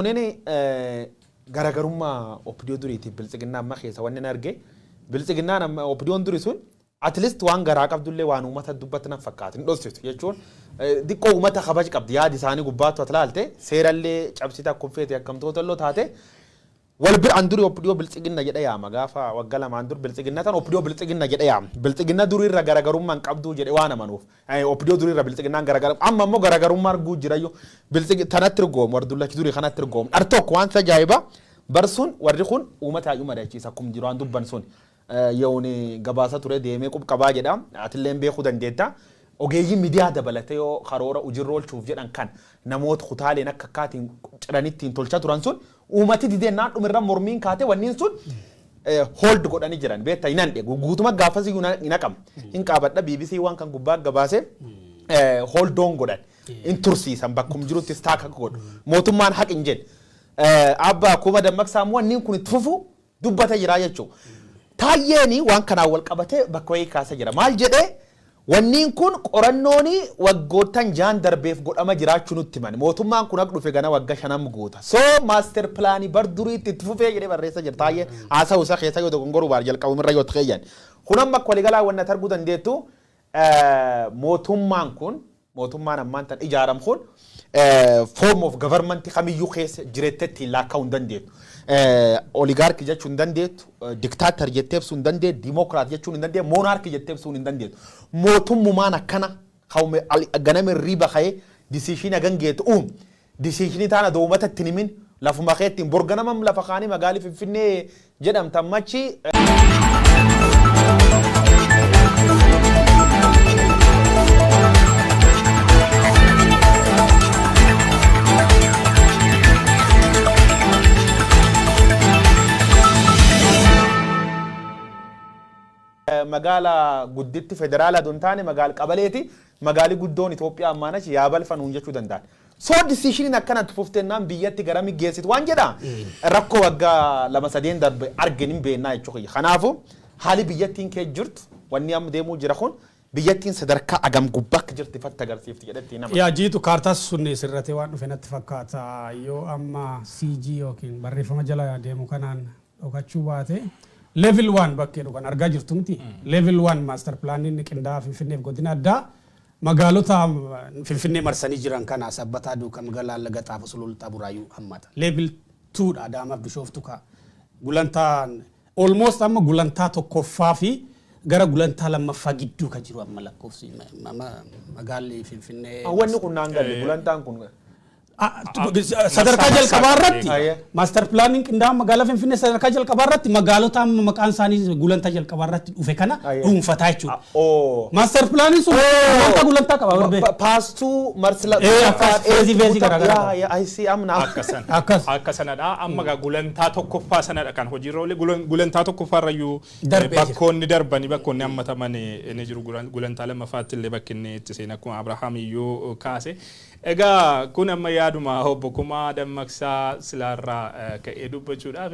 Oneni garagarummaa opdiyo duriiti biltsiginnaa amma keessa wanni arge biltsiginnaan amma opdiyoon duri sun at least waan garaa qabdullee waan uummata dubbatana fakkaatu hin dhositu jechuun diqqoo uummata kabaj qabdi yaadi isaanii gubbaatu atlaalte seerallee cabsita kuffeeti akkamtoota illoo taate wal bir an duri opdiyo biltsiginna jedha yaama gaafa wagga lamaan dur biltsiginna tan opdiyo biltsiginna jedha yaama biltsiginna duri irra garagarummaan qabdu jedhe waan amanuuf opdiyo duri irra biltsiginnaan garagarum amma immoo garagarummaa arguu jirayyo biltsigi tanatti irgoom wardullachi duri kanatti irgoom artok waan tajaayiba barsun warri kun uummata hayyuu madachiisa kum jiraan dubban sun yooni gabaasa ture deemee qubqabaa jedha atilleen beekuu dandeetta ogeeyyi miidiyaa dabalatee yoo karoora ujirroolchuuf jedhan kan namoota kutaaleen akka akkaatiin ciranitti tolchaa turan sun uummati didennaan dhumirra mormiin kaate wanniin sun hold godhanii jiran beektaa hinan dhegu guutuma gaafas hin haqam hin qaabadha BBC waan kan gubbaa gabaase hold on godhan in tursiisan bakkum jirutti staaka godhu mootummaan haq hin jedhe abba kuma dammaqsaa wanniin kun itti fufu dubbata jira jechuudha. Taayyeeni waan kanaan wal qabatee bakka wayii kaasa jira maal jedhee wanniin kun qorannooni waggootan jaan darbeef godhama jiraachuu nutti himan mootummaan kun akka dhufe gana wagga 5 guuta so master plaanii bar duriitti itti fufee jedhee barreessa jira taayyeen haasa'u isa keessa yoo dogongoruu baar jalqabumirra yoo ta'eeyyan kun amma akka waliigalaa wanna arguu dandeettu mootummaan ammaan tan ijaaram kun form of government kamiyyuu keessa jireettetti laakkaa'uu hin dandeettu. Oligarki jechuun hin dandeettu, diktaatar jettee ibsuu hin dandeettu, dimokiraat jechuun hin dandeettu, moonaarki jettee ibsuu hin dandeettu. Mootummaan akkana ganame riba ka'ee disiishinii gangeetu disiishinii taana uummata ittiin himin lafuma keettiin borganamam lafa kaanii magaalii Finfinnee jedhamtan machi. Magala gudditti federaala dontaane magal qabaleeti magali guddoon Itoophiyaa ammaanachi yaabalfanuun jechuu danda'an. So decision akkanatti fuftennaan biyyatti garami geessitu waan jedha rakkoo waggaa 2-3 darbe arginin beennaa jechuudha. Kanaafu haali biyyattiin kee jirtu wanni amma deemuu jira kun biyyattiin sadarkaa agam gubbaa jirti fatta agarsiifti jedhetti nama. Yaa jiitu kaartaas sunni sirratee waan dhufe natti fakkaata yoo amma CG yookiin barreeffama jala deemu kanaan dhokachuu baate. Level 1 bakkee dhugan argaa jirtu miti. Level 1 master plan inni qindaa'aa Finfinneef godina addaa magaalota Finfinnee marsanii jiran kana sabbataa duuka magaalaa laga xaafu sulultaa buraayyuu hammata. Level 2 dha Adaamaaf Bishooftu ka gulantaan almost amma gulantaa tokkoffaa fi gara gulantaa lammaffaa gidduu ka jiru amma lakkoofsi magaalli Finfinnee. Wanni kun naan galle gulantaan kun sadarkaa jalqabaarratti master planning qindaa'aa magaalaa Finfinnee sadarkaa jalqabaarratti magaalota amma maqaan isaanii gulantaa jalqabaarratti dhufe kana dhuunfataa jechuudha. Master planning sun wanta gulantaa qaba warbe. Paastu marsila akkasanadha amma gulantaa tokkoffaa sanadha kan hojiirra oolee gulantaa tokkoffaarrayyuu bakkoonni darbanii bakkoonni hammataman inni jiru gulantaa lammaffaatti illee bakkinni itti seen akkuma Abrahaam iyyuu kaase. Egaa kun amma yaaduma obbo Kumaa Dammaqsaa silaarraa ka'ee dubbachuudhaaf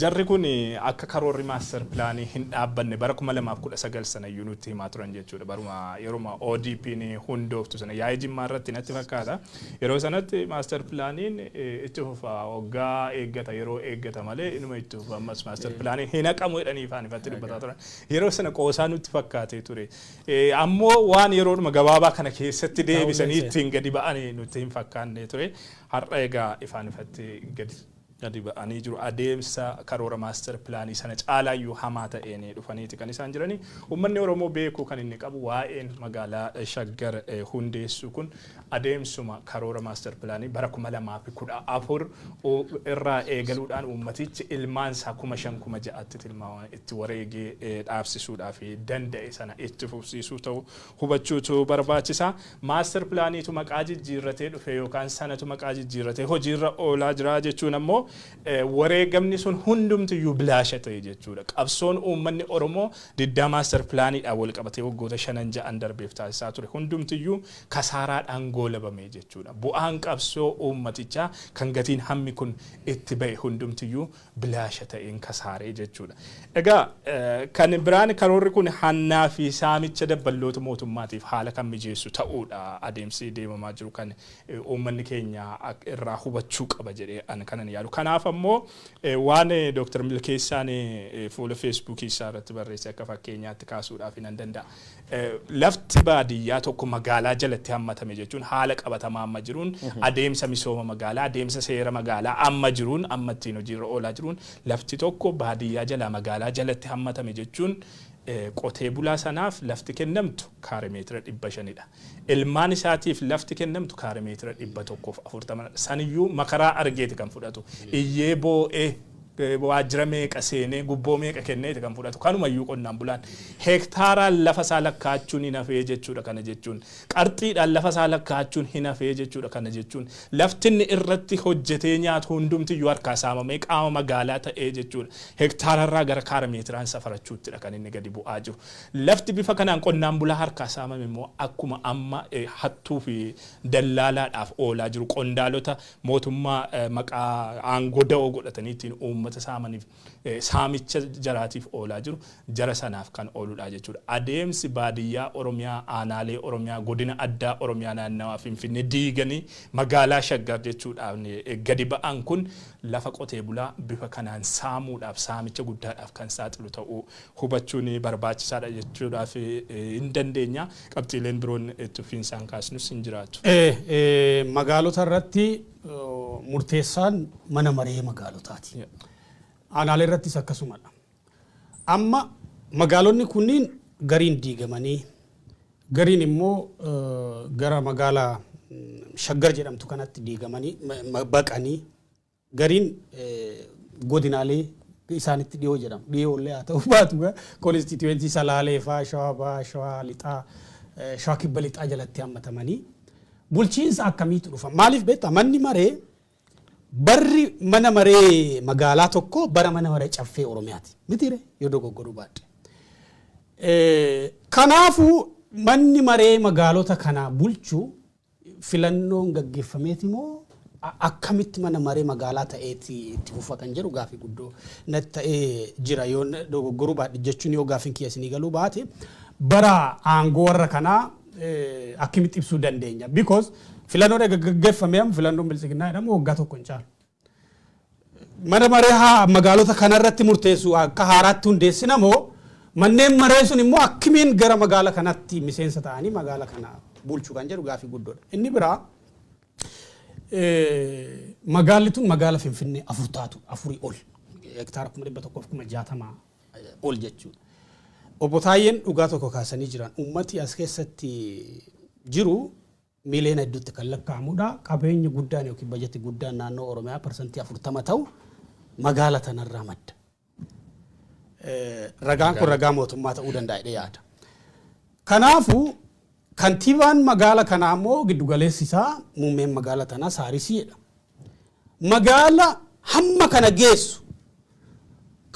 jarri kun akka karoorri master plaanii hin dhaabbanne bara 2019 sana iyyuu nutti himaa turan jechuudha. Baruma yeroo ODP'n hundooftu sana yaa'ii Jimmaa irratti natti fakkaata. Yeroo sanatti master plaaniin itti fufa waggaa eeggata yeroo eeggata malee inuma itti fufa ammas master plaaniin hin haqamu jedhanii ifaan ifatti dubbataa turan. Yeroo sana qoosaa nutti fakkaatee ture. Ammoo waan yeroodhuma gabaabaa kana keessatti deebisanii ittiin gadi ba'anii nutti hin fakkaanne ture. Har'a egaa ifaan ifatti gadi ba'anii jiru adeemsa karoora master plaanii sana caalaayyuu hamaa ta'een dhufaniiti kan isaan jiranii. Uummanni Oromoo beekuu kan inni qabu waa'een magaalaa Shaggar hundeessuu kun adeemsuma karoora master plaanii bara 2014 irraa eegaluudhaan uummatichi ilmaansaa 5,600 tilmaamaan itti wareegee dhaabsisuudhaaf danda'e sana itti fufsiisuu ta'uu hubachuutu barbaachisa. Master plaaniitu maqaa jijjiirratee dhufe yookaan sanatu maqaa jijjiirratee hojiirra oolaa jira jechuun ammoo wareegamni sun hundumtiyyuu bilaasha ta'e jechuudha. Qabsoon uummanni Oromoo diddaa maaster pilaaniidhaan wal qabatee waggoota 5-6 darbeef taasisaa ture hundumtiyyuu kasaaraadhaan goolabame jechuudha. Bu'aan qabsoo uummatichaa kan gatiin hammi kun itti ba'e hundumtiyyuu bilaasha ta'een kasaaree jechuudha. Egaa kan biraan karoorri kun hannaa fi saamicha dabballoota mootummaatiif haala kan mijeessu ta'uudha adeemsi deemamaa jiru kan uummanni keenya irraa hubachuu qaba jedhee an kanan yaadu. Kanaaf ammoo waan Dr. Milkeessaan fuula Facebook isaa irratti barreesse akka fakkeenyaatti kaasuudhaaf nan danda'a. Lafti baadiyyaa tokko magaalaa jalatti hammatame jechuun haala qabatamaa amma jiruun adeemsa misooma magaalaa, adeemsa seera magaalaa amma jiruun amma ittiin hojiirra oolaa jiruun lafti tokko baadiyyaa jala magaalaa jalatti hammatame jechuun qotee bulaa sanaaf lafti kennamtu kaarimeetira 500dha. Ilmaan isaatiif lafti kennamtu kaarimeetira 140. Saniyyuu makaraa argeeti kan fudhatu. Iyyee boo'ee waajjira meeqa seenee gubboo meeqa kenneeti kan fudhatu. Kanumayyuu qonnaan bulaan heektaaraan lafa isaa lakkaachuun hin hafee jechuudha kana jechuun. Qarxiidhaan lafa isaa lakkaachuun hin hafee jechuudha kana jechuun. Lafti inni irratti hojjetee nyaatu hundumtiyyuu harkaa saamamee qaama magaalaa ta'ee jechuudha. Heektaararraa gara kaarimeetiraan safarachuuttidha kan inni gadi bu'aa jiru. Lafti bifa kanaan qonnaan bulaa harkaa saamame immoo akkuma amma hattuu fi dallaalaadhaaf oolaa jiru. Qondaalota mootummaa maqaa aangoo da'oo godhataniitiin uummata saamaniif saamicha jaraatiif oolaa jiru jara sanaaf kan ooludha jechuudha. Adeemsi baadiyyaa Oromiyaa, aanaalee Oromiyaa, godina addaa Oromiyaa naannawaa Finfinnee diiganii magaalaa Shaggar jechuudhaan gadi ba'an kun lafa qotee bulaa bifa kanaan saamuudhaaf saamicha guddaadhaaf kan saaxilu ta'uu hubachuun barbaachisaadha jechuudhaaf hin dandeenya. Qabxiileen biroon tuffiinsaan kaasnus hin jiraatu. Magaalota irratti murteessaan mana maree magaalotaati. Aanaalee irrattis akkasumadha. Amma magaalonni kunniin gariin diigamanii gariin immoo gara magaalaa Shaggar jedhamtu kanatti diigamanii baqanii gariin godinaalee isaanitti dhiyoo jedhamu. Dhiyoollee haa ta'u baatu konstituentii Salaalee fa'aa, Shawaa Bahaa, Shawaa Lixaa, Shawaa Kibba Lixaa jalatti hammatamanii bulchiinsa akkamiitu dhufa? Maaliif beektaa manni maree barri mana maree magaalaa tokko bara mana maree caffee Oromiyaati. Mitiire yoo dogoggoruu baadhe. Kanaafuu manni maree magaalota kana bulchuu filannoon gaggeeffameeti moo akkamitti mana maree magaalaa ta'eeti itti fufa kan jedhu gaafii guddoo natti ta'ee jira yoo dogoggoruu baadhe jechuun yoo gaafiin kiyya isinii galuu baate bara aangoo warra kanaa akkamitti ibsuu dandeenya. Because filannoon gaggeeffamee filannoon bilisiginnaa jedhamu waggaa tokko hin caalu. Mana maree magaalota kanarratti murteessu akka haaraatti hundeessina moo manneen maree sun immoo akkamiin gara magaalaa kanatti miseensa ta'anii magaalaa kana bulchuu kan jedhu gaafii guddoodha. Inni biraa magaalli tun magaalaa Finfinnee afur taatu afurii ol hektaara 160 ol jechuudha. Obbo Taayyeen dhugaa tokko kaasanii jiran ummati as keessatti jiru miiliyoona hedduutti kan lakkaa'amudha. Qabeenyi guddaan yookiin bajetii guddaan naannoo Oromiyaa parsantii 40 ta'u magaalaa tanarraa madda. Ragaan kun ragaa mootummaa ta'uu danda'a jedhee yaada. Kanaafuu kantiibaan magaalaa kanaa immoo giddugaleessi isaa muummeen magaalaa tanaa Saarisiidha. Magaalaa hamma kana geessu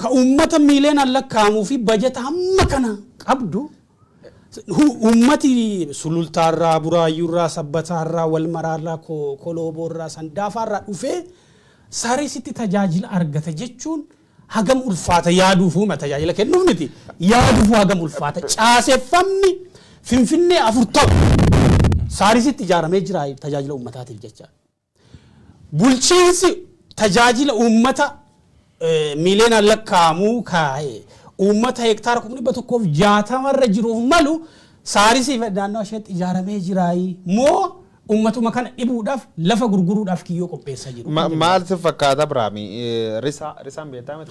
ka ummata miiliyoona lakkaa'amuu fi bajeta hamma kana qabdu ummati sulultaarraa, buraayyuurraa, sabbataarraa, walmaraarraa, kolooboorraa, sandaafaarraa dhufee Saarisitti tajaajila argata jechuun hagam ulfaata yaaduufuu tajaajila kennuuf miti yaaduufuu hagam ulfaata caaseffamni Finfinnee 40 Saarisitti ijaaramee jira tajaajila uummataatiif jecha. Bulchiinsi tajaajila uummata miiliyoona lakkaa'amuu kaa'ee uummata hektaara 160 irra jiruuf malu Saarisiif naannoo isheetti ijaaramee jira moo ummatuma kana dhibuudhaaf lafa gurguruudhaaf kiyyoo qopheessaa jiru. Maal si fakkaata Biraami? Risaan beektaa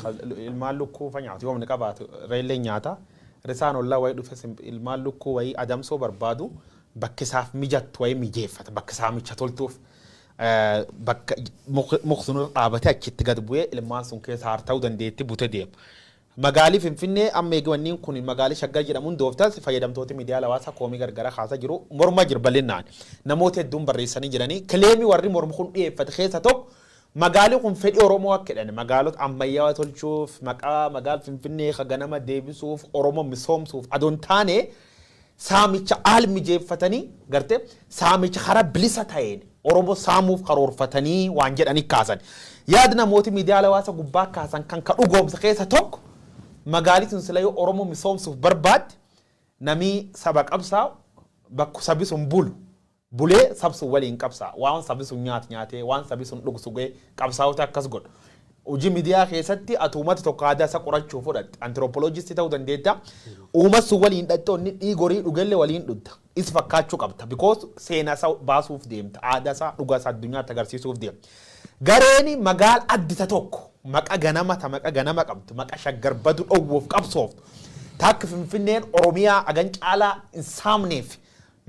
ilmaan lukkuu nyaatu yoomni qabaatu reellee nyaata. Risaan ollaa wayii dhufe ilmaan lukkuu wayii adamsoo barbaadu bakki isaaf mijattu wayii mijeeffata bakki isaa micha toltuuf. Bakka muksunuu dhaabatee achitti gad bu'ee ilmaan sun keessa harta'uu dandeetti bute deemu. Magaalii Finfinnee amma eegwanniin kun magaalii Shaggar jedhamuun dooftas fayyadamtoota miidiyaa hawaasaa koomii gargara kaasaa jiru morma jira bal'inaan namoota hedduun barreessanii jiranii kileemii warri mormu kun dhiyeeffate keessa tokko magaalli kun fedhii Oromoo akka jedhan magaalota ammayyaawaa tolchuuf maqaa magaala Finfinnee ganama deebisuuf Oromoo misoomsuuf adoon taane saamicha aal mijeeffatanii gartee saamicha hara bilisa ta'een Oromoo saamuuf karoorfatanii waan jedhanii kaasan. Yaada namooti miidiyaa hawaasa gubbaa kaasan kan ka dhugoomsa keessa tokko magaalli sun sila yoo Oromoo misoomsuuf barbaadde namni saba qabsaa bakku sabi sun bulu. Bulee sabsu waliin qabsaa waan sabi sun nyaatee waan sabi sun dhugsugee qabsaa'ota akkas godha. Hojii miidiyaa keessatti atuumata tokko aadaa isa qorachuu fudhatte antiroopoloojisti ta'uu dandeetta. Uummata sun waliin dhadhoonni dhiigorii dhugalle waliin dhudda. Is fakkaachuu qabda. Because seenaa isaa baasuuf deemta. Aadaa isaa dhugaa isaa addunyaatti agarsiisuuf deemta. Gareeni magaala addita tokko maqa ganama qabdu maqa shaggar badu dhowwuuf qabsooftu. Takka Finfinneen Oromiyaa agan caalaa hin saamneef.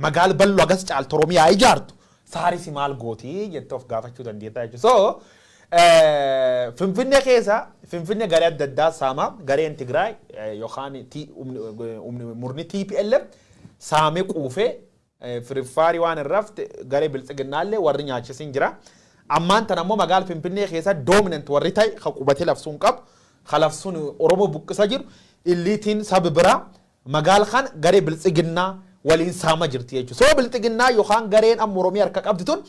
Magaal ballo agas caaltu Oromiyaa ijaartu saarisi maal gootii jettee of gaafachuu dandeetta jechuudha. So Finfinnee keessa Finfinnee garee adda addaa saama gareen Tigraay yookaan murni TPLF saamee quufee firifaarii waan irraafte garee biltsiginnaallee warri nyaachisiin jira. Ammaan tan ammoo magaala Finfinnee keessa dominant warri ta'e kan qubatee lafsuun qabu kan lafsuun Oromoo buqqisa jiru illiitiin sabi biraa magaala kan garee biltsiginnaa waliin saama jirti jechuudha. So biltsiginnaa yookaan gareen amma Oromiyaa harka qabdi tun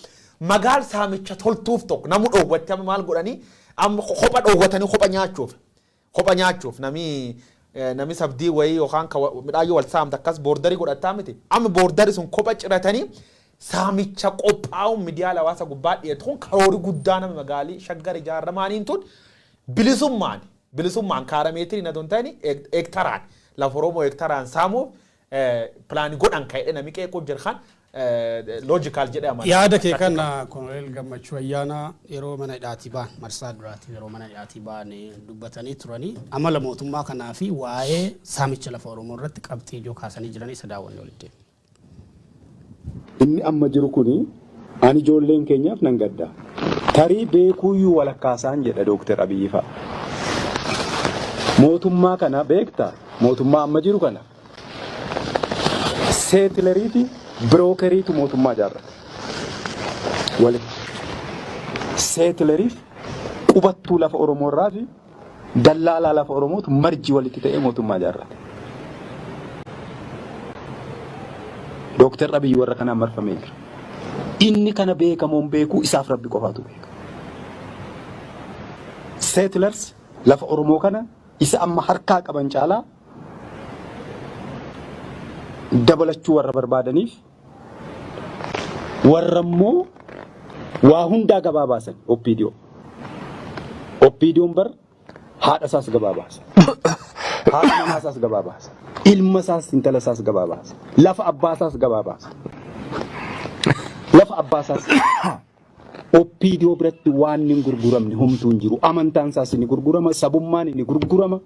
magaal saamicha toltuuf tokko namu dhoowwatte amma maal godhanii amma kopha dhoowwatanii kopha nyaachuuf nami sabdii wayii yookaan midhaayyoo wal saamta akkas boordarii godhataa miti. Amma boordarii sun kopha ciratanii saamicha qophaa'u miidiyaa hawaasa gubbaa dhiyeetuun karoori guddaa nama magaalii shaggar ijaaramaaniin tun bilisummaan kaarameetirii na tontani ektaraan lafa Oromoo ektaraan saamuuf plan godhan ka'ee namni qeeqoo jirkan logical jedhama. Yaada kee kana Koloneel Gammachuu Ayyaanaa yeroo mana hidhaatii ba'an marsaa duraatii yeroo mana hidhaatii ba'an dubbatanii turanii amala mootummaa kanaa fi waa'ee saamicha lafa Oromoo irratti qabxii ijoo kaasanii jiranii isa daawwanne walitti. Inni amma jiru kuni ani ijoolleen keenyaaf nan gadda. Tarii beekuuyyuu walakkaasaan jedha Dooktar Abiyyi fa'a. Mootummaa kana beektaa mootummaa amma jiru kana. Seetilarii fi birookerii mootummaa ijaarrate. Waliin seetilariif qubattuu lafa Oromoo irraa fi dallaalaa lafa Oromootu marji walitti ta'ee mootummaa ijaarrate. Dooktar Abiyyi warra kanaan marfamee jira. Inni kana beekamoon beekuu isaaf Rabbi qofaatu beeka. Seetilars lafa Oromoo kana isa amma harkaa qaban caalaa dabalachuu warra barbaadaniif warra immoo waa hundaa gabaa baasan Oppiidiyoon bar haadha isaas gabaa baasa. Haadha manaa isaas gabaa baasa. Ilma isaas intala isaas gabaa baasa. Lafa abbaa isaas gabaa baasa. Lafa abbaa isaas Oppiidiyoo biratti waan hin gurguramne homtuu hin jiru. Amantaan isaas ni gurgurama. Sabummaan ni gurgurama.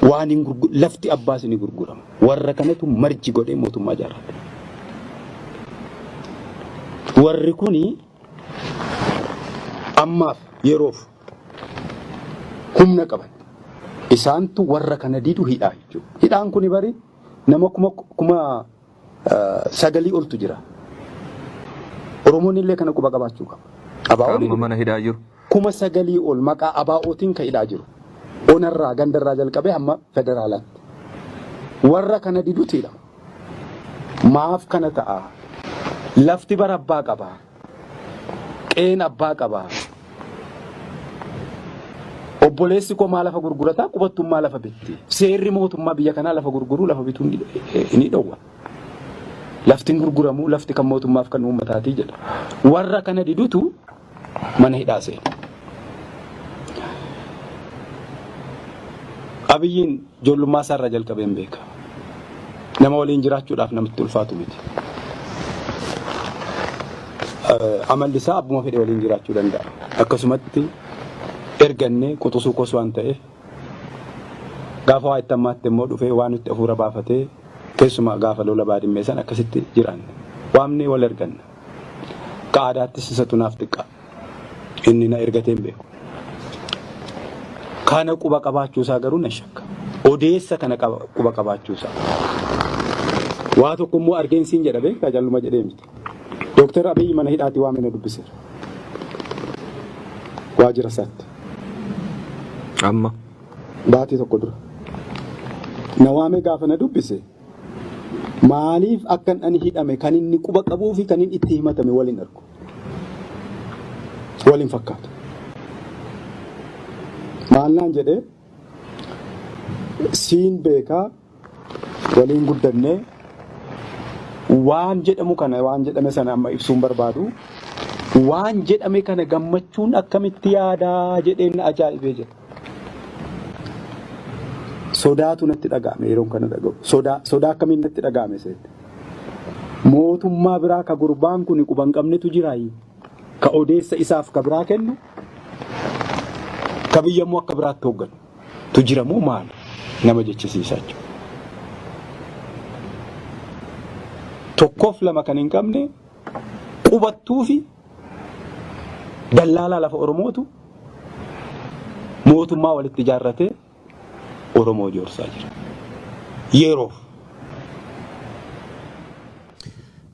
Waan hin lafti abbaas ni gurgurama. Warra kanatu marji godhee mootummaa ijaarrate. Warri kuni ammaaf yeroof humna qaban. Isaantu warra kana didu hidhaa jechuudha. Hidhaan kuni bari nama kuma sagalii oltu jira. Oromoon illee kana quba qabaachuu qaba. Abaa'oo mana hidhaa jiru. Kuma sagalii ol maqaa abaa'ootiin kan hidhaa jiru. Onarraa gandarraa jalqabee hamma federaalaatti. Warra kana didutiidha. Maaf kana ta'a. Lafti bara abbaa qaba. Qeen abbaa qaba. Obboleessi koo maal lafa gurgurata qubattummaa lafa bitti. Seerri mootummaa biyya kanaa lafa gurguruu lafa bituu ni dhowwa. Lafti gurguramu lafti kan mootummaaf kan uummataatii jedha. Warra kana didutu mana hidhaa seena. Abiyyiin ijoollummaa isaarraa jalqabeen beeka. Nama waliin jiraachuudhaaf namatti ulfaatu miti. Amalli isaa abbuma fedhe waliin jiraachuu danda'a. Akkasumatti ergannee quxisuu kos waan ta'eef gaafa waa itti ammaatti immoo dhufee waan nutti hafuura baafatee keessumaa gaafa lola baadimmee san akkasitti jiran waamnee wal erganna. Qaadaattis isatu naaf xiqqaa. Inni na ergateen beeku. Kana quba qabaachuusaa garuu na shakka. Odeessa kana quba qabaachuusaa. Waa tokko immoo argeensiin jedha beekaa jalluma jedhee miti. Dooktar Abiy mana hidhaati waamina dubbiseera. Waajjira isaatti. Amma. Baatii tokko dura. Na waamee gaafa na dubbise maaliif akkan ani hidhame kan inni quba qabuu fi kan inni itti himatame waliin argu. Waliin fakkaatu. Maal naan jedhee siin beekaa waliin guddannee waan jedhamu kana waan jedhame sana amma ibsuun barbaadu waan jedhame kana gammachuun akkamitti yaadaa jedheen ajaa'ibee jira. Sodaatu natti dhaga'ame yeroo kana dhaga'u. Sodaa akkamiin natti dhaga'ame seete. Mootummaa biraa ka gurbaan kun quban qabnetu jiraayi. Ka odeessa isaaf ka biraa kennu. Ka biyyammoo akka biraatti hoogganu. Tu jiramoo maali? Nama jechisiisaa jechuudha. Tokkoof lama kan hin qabne qubattuu fi dallaalaa lafa Oromootu mootummaa walitti ijaarratee Oromoo joorsaa jira. Yeroof.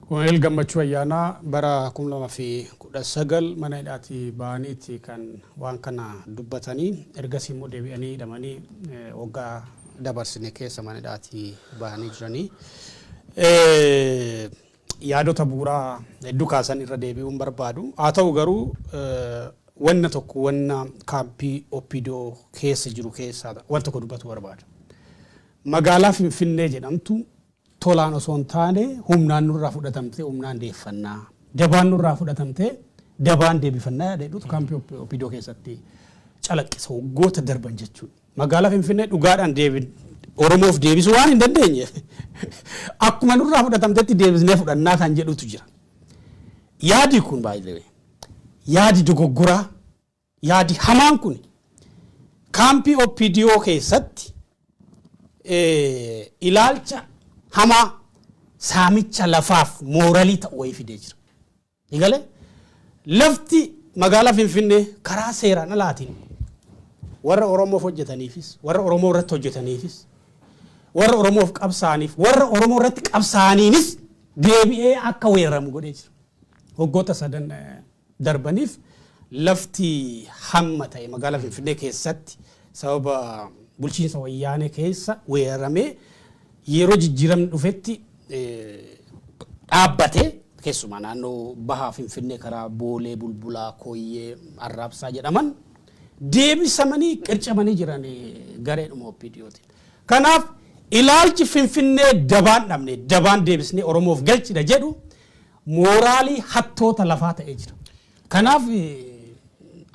Waa'ee gammachuu ayyaanaa bara 2019 mana hidhaatii ba'aniiti kan waan kana dubbatanii ergasii immoo deebi'anii hidhamanii waggaa dabarsine keessa mana hidhaatii ba'anii jiranii. Yaadota bu'uuraa hedduu kaasan irra deebi'uun barbaadu. Haa ta'u garuu wanna tokko wanna kaampii Oppidoo keessa jiru keessaa waan tokko dubbatu barbaada. Magaalaa Finfinnee jedhamtu tolaan osoo hin taane humnaan nurraa fudhatamtee humnaan deeffannaa. Dabaan nurraa fudhatamtee dabaan deebifannaa yaadadhuutu kaampii Oppidoo keessatti calaqqisa waggoota darban jechuudha. Magaalaa Finfinnee dhugaadhaan Oromoof deebisuu waan hin dandeenye akkuma nurraa fudhatamtetti deebisnee fudhannaa kan jedhutu jira. Yaadi kun baay'ee yaadi dogoggoraa yaadi hamaan kun kaampii Oppidoo keessatti ilaalcha hamaa saamicha lafaaf mooralii ta'u wayii fidee jira. Egalee lafti magaalaa Finfinnee karaa seeraan alaatiin warra Oromoof hojjetaniifis warra Oromoo irratti hojjetaniifis warra Oromoof qabsaaniif warra Oromoo irratti qabsaaniinis deebi'ee akka weeraramu godhee jira. Waggoota sadan darbaniif lafti hamma ta'e magaalaa Finfinnee keessatti sababa bulchiinsa wayyaanee keessa weeraramee yeroo jijjiiramni dhufetti dhaabbatee keessumaa naannoo bahaa Finfinnee karaa Boolee, Bulbulaa, Kooyyee, Arraabsaa jedhaman deebisamanii qircamanii jiran gareedhuma Oppidootiin. Kanaaf ilaalchi Finfinnee dabaan dhabne dabaan deebisnee Oromoof galchina jedhu mooraalii hattoota lafaa ta'ee jira. Kanaaf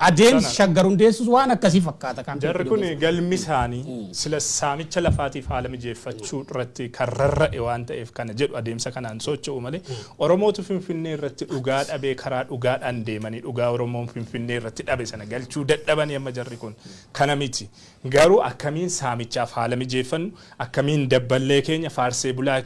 adeemsi shaggar hundeessus waan akkasii fakkaata kan jarri kun galmi isaanii sila saamicha lafaatiif haala mijeeffachuu irratti kan rarra'e waan ta'eef kana jedhu adeemsa kanaan socho'u malee Oromootu Finfinnee irratti dhugaa dhabee karaa dhugaadhaan deemanii dhugaa Oromoon Finfinnee irratti dhabe sana galchuu dadhabanii amma jarri kun kana miti. Garuu akkamiin saamichaaf haala mijeeffannu akkamiin dabballee keenya faarsee bulaa